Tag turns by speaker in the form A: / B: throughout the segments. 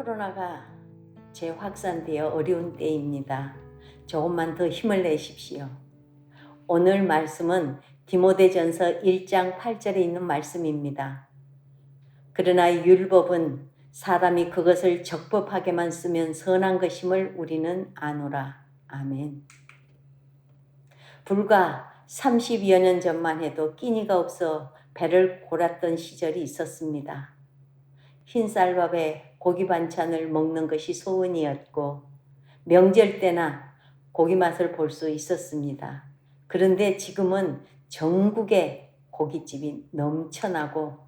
A: 코로나가 재확산되어 어려운 때입니다. 조금만 더 힘을 내십시오. 오늘 말씀은 디모데전서 1장 8절에 있는 말씀입니다. 그러나 율법은 사람이 그것을 적법하게만 쓰면 선한 것임을 우리는 아노라. 아멘. 불과 30여 년 전만 해도 끼니가 없어 배를 골았던 시절이 있었습니다. 흰쌀밥에 고기 반찬을 먹는 것이 소원이었고 명절 때나 고기 맛을 볼 수 있었습니다. 그런데 지금은 전국에 고깃집이 넘쳐나고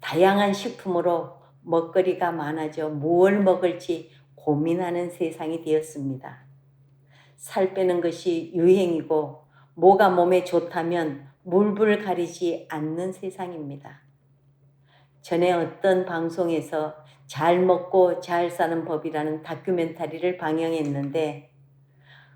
A: 다양한 식품으로 먹거리가 많아져 무엇을 먹을지 고민하는 세상이 되었습니다. 살 빼는 것이 유행이고 뭐가 몸에 좋다면 물불 가리지 않는 세상입니다. 전에 어떤 방송에서 잘 먹고 잘 사는 법이라는 다큐멘터리를 방영했는데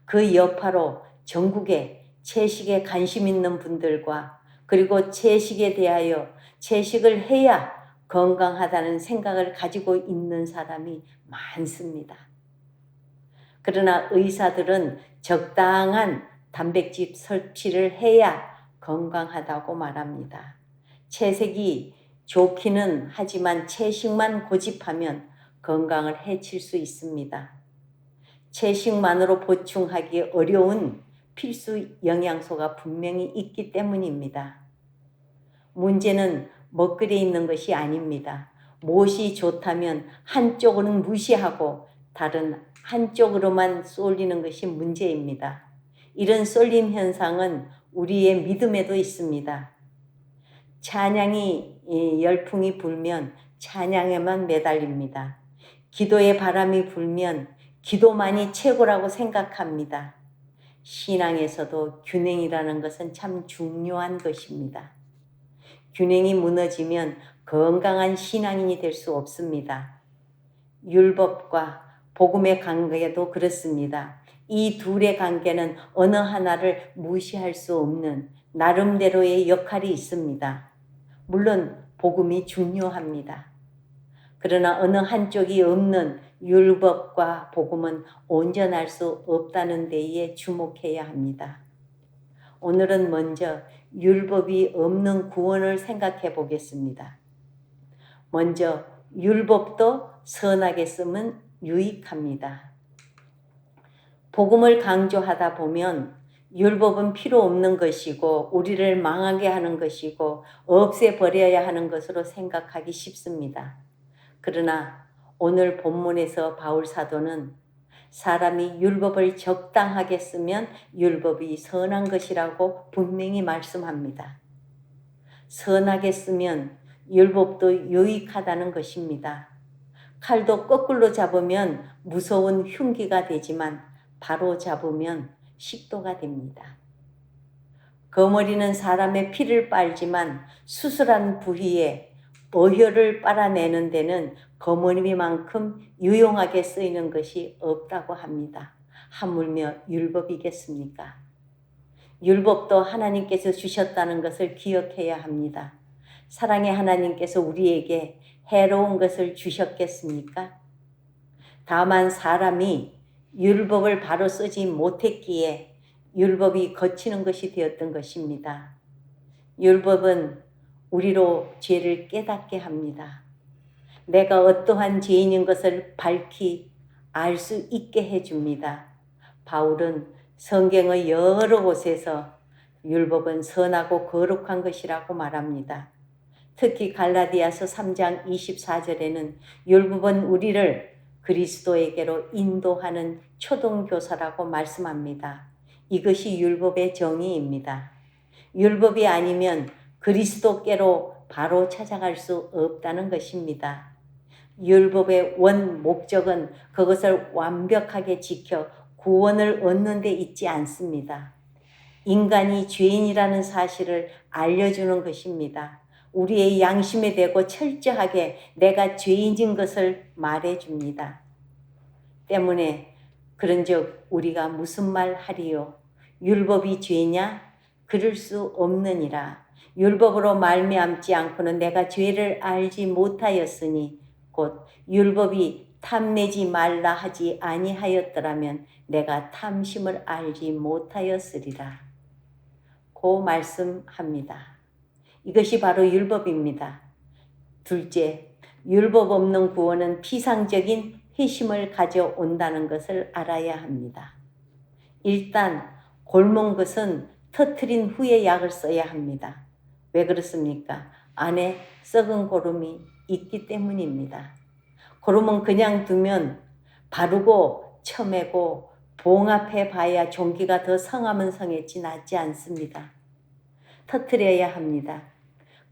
A: 그 여파로 전국에 채식에 관심 있는 분들과 그리고 채식에 대하여 채식을 해야 건강하다는 생각을 가지고 있는 사람이 많습니다. 그러나 의사들은 적당한 단백질 섭취를 해야 건강하다고 말합니다. 채식이 좋기는 하지만 채식만 고집하면 건강을 해칠 수 있습니다. 채식만으로 보충하기 어려운 필수 영양소가 분명히 있기 때문입니다. 문제는 먹거리에 있는 것이 아닙니다. 무엇이 좋다면 한쪽으로는 무시하고 다른 한쪽으로만 쏠리는 것이 문제입니다. 이런 쏠림 현상은 우리의 믿음에도 있습니다. 찬양이 열풍이 불면 찬양에만 매달립니다. 기도의 바람이 불면 기도만이 최고라고 생각합니다. 신앙에서도 균형이라는 것은 참 중요한 것입니다. 균형이 무너지면 건강한 신앙인이 될 수 없습니다. 율법과 복음의 관계도 그렇습니다. 이 둘의 관계는 어느 하나를 무시할 수 없는 나름대로의 역할이 있습니다. 물론 복음이 중요합니다. 그러나 어느 한쪽이 없는 율법과 복음은 온전할 수 없다는 데에 주목해야 합니다. 오늘은 먼저 율법이 없는 구원을 생각해 보겠습니다. 먼저 율법도 선하게 쓰면 유익합니다. 복음을 강조하다 보면 율법은 필요 없는 것이고 우리를 망하게 하는 것이고 없애버려야 하는 것으로 생각하기 쉽습니다. 그러나 오늘 본문에서 바울 사도는 사람이 율법을 적당하게 쓰면 율법이 선한 것이라고 분명히 말씀합니다. 선하게 쓰면 율법도 유익하다는 것입니다. 칼도 거꾸로 잡으면 무서운 흉기가 되지만 바로 잡으면 식도가 됩니다. 거머리는 사람의 피를 빨지만 수술한 부위에 어혈을 빨아내는 데는 거머리만큼 유용하게 쓰이는 것이 없다고 합니다. 하물며 율법이겠습니까? 율법도 하나님께서 주셨다는 것을 기억해야 합니다. 사랑의 하나님께서 우리에게 해로운 것을 주셨겠습니까? 다만 사람이 율법을 바로 쓰지 못했기에 율법이 거치는 것이 되었던 것입니다. 율법은 우리로 죄를 깨닫게 합니다. 내가 어떠한 죄인인 것을 밝히 알 수 있게 해줍니다. 바울은 성경의 여러 곳에서 율법은 선하고 거룩한 것이라고 말합니다. 특히 갈라디아서 3장 24절에는 율법은 우리를 그리스도에게로 인도하는 초등교사라고 말씀합니다. 이것이 율법의 정의입니다. 율법이 아니면 그리스도께로 바로 찾아갈 수 없다는 것입니다. 율법의 원 목적은 그것을 완벽하게 지켜 구원을 얻는 데 있지 않습니다. 인간이 죄인이라는 사실을 알려주는 것입니다. 우리의 양심에 대고 철저하게 내가 죄인인 것을 말해줍니다. 때문에 그런즉 우리가 무슨 말 하리요? 율법이 죄냐? 그럴 수 없느니라. 율법으로 말미암지 않고는 내가 죄를 알지 못하였으니 곧 율법이 탐내지 말라 하지 아니하였더라면 내가 탐심을 알지 못하였으리라. 고 말씀합니다. 이것이 바로 율법입니다. 둘째, 율법 없는 구원은 피상적인 회심을 가져온다는 것을 알아야 합니다. 일단 곪은 것은 터트린 후에 약을 써야 합니다. 왜 그렇습니까? 안에 썩은 고름이 있기 때문입니다. 고름은 그냥 두면 바르고 쳐매고 봉합해 봐야 종기가 더 성하면 성했지 낫지 않습니다. 터트려야 합니다.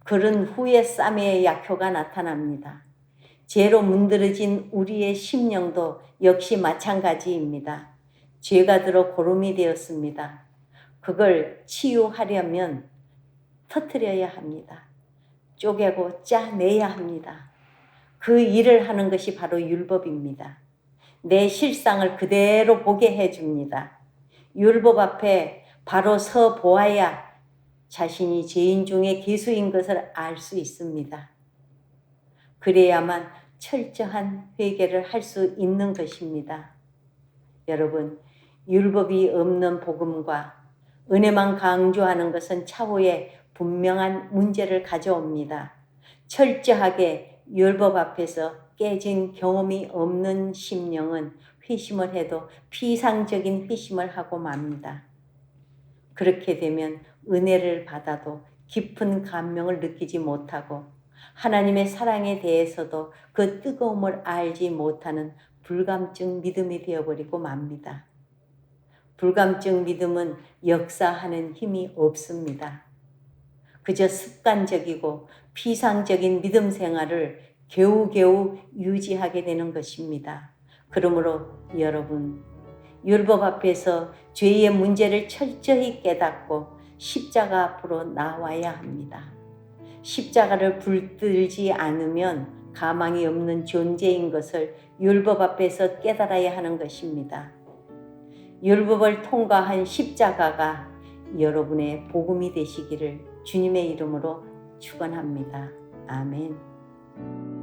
A: 그런 후에 쌈의 약효가 나타납니다. 죄로 문드러진 우리의 심령도 역시 마찬가지입니다. 죄가 들어 고름이 되었습니다. 그걸 치유하려면 터트려야 합니다. 쪼개고 짜내야 합니다. 그 일을 하는 것이 바로 율법입니다. 내 실상을 그대로 보게 해줍니다. 율법 앞에 바로 서 보아야 자신이 죄인 중에 괴수인 것을 알 수 있습니다. 그래야만 철저한 회개를 할 수 있는 것입니다. 여러분, 율법이 없는 복음과 은혜만 강조하는 것은 차후에 분명한 문제를 가져옵니다. 철저하게 율법 앞에서 깨진 경험이 없는 심령은 회심을 해도 피상적인 회심을 하고 맙니다. 그렇게 되면 은혜를 받아도 깊은 감명을 느끼지 못하고 하나님의 사랑에 대해서도 그 뜨거움을 알지 못하는 불감증 믿음이 되어버리고 맙니다. 불감증 믿음은 역사하는 힘이 없습니다. 그저 습관적이고 피상적인 믿음 생활을 겨우겨우 유지하게 되는 것입니다. 그러므로 여러분, 율법 앞에서 죄의 문제를 철저히 깨닫고 십자가 앞으로 나와야 합니다. 십자가를 붙들지 않으면 가망이 없는 존재인 것을 율법 앞에서 깨달아야 하는 것입니다. 율법을 통과한 십자가가 여러분의 복음이 되시기를 주님의 이름으로 축원합니다. 아멘.